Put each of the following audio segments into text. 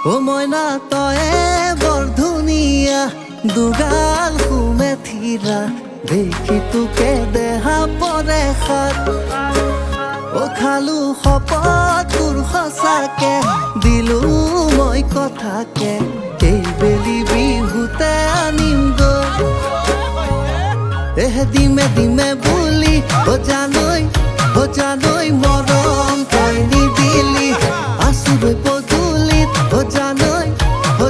ও ময়না তয়ে বৰ ধুনীয়া দুগাল সুমে থিৰা দেখি তোকে দেহা পৰে সাত ও খালো শপত তোৰ সঁচাকে দিলো মই কথাকে এইবেলি বিহুতে আনিম দিমে দিমে বুলি ও জানৈ মৰম তই নিদিলি আছুগৈ পদূলিত ও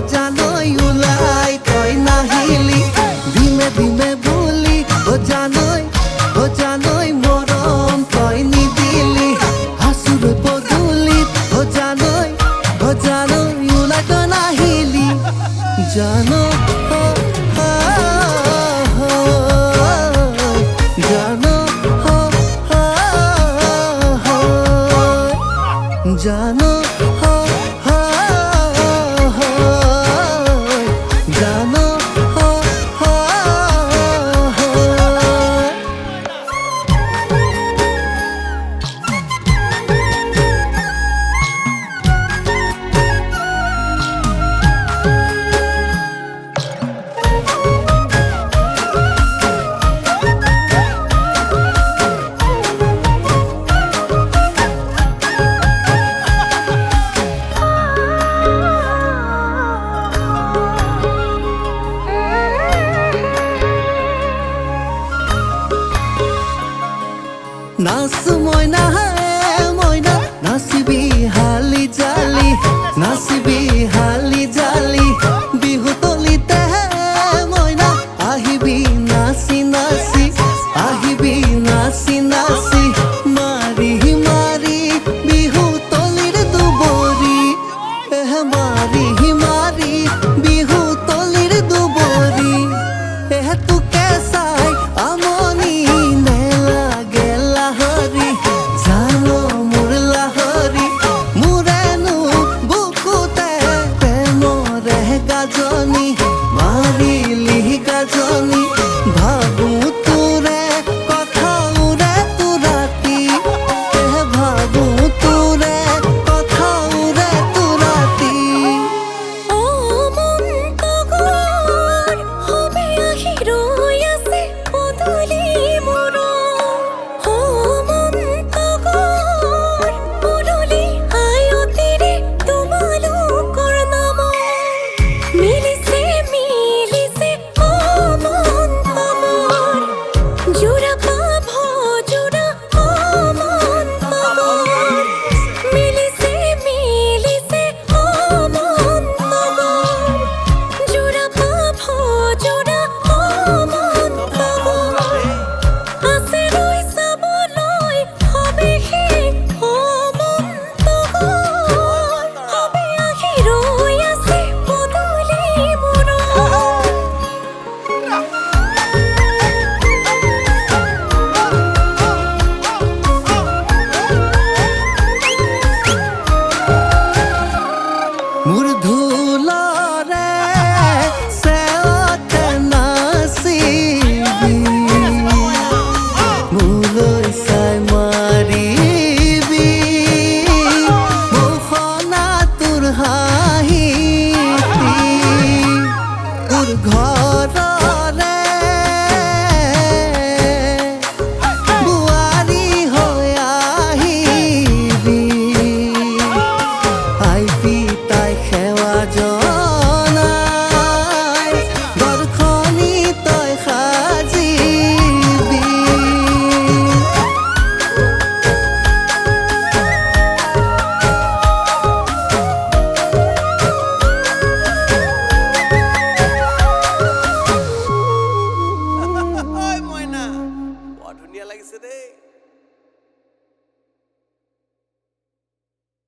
জানৈ ওলাই তই নাহিলি দিমে দিমে বুলি ও জানৈ মৰম তই নিদিলি আছুগৈ পদূলিত ও জানৈ ওলাই তই নাহিলি জানো জানো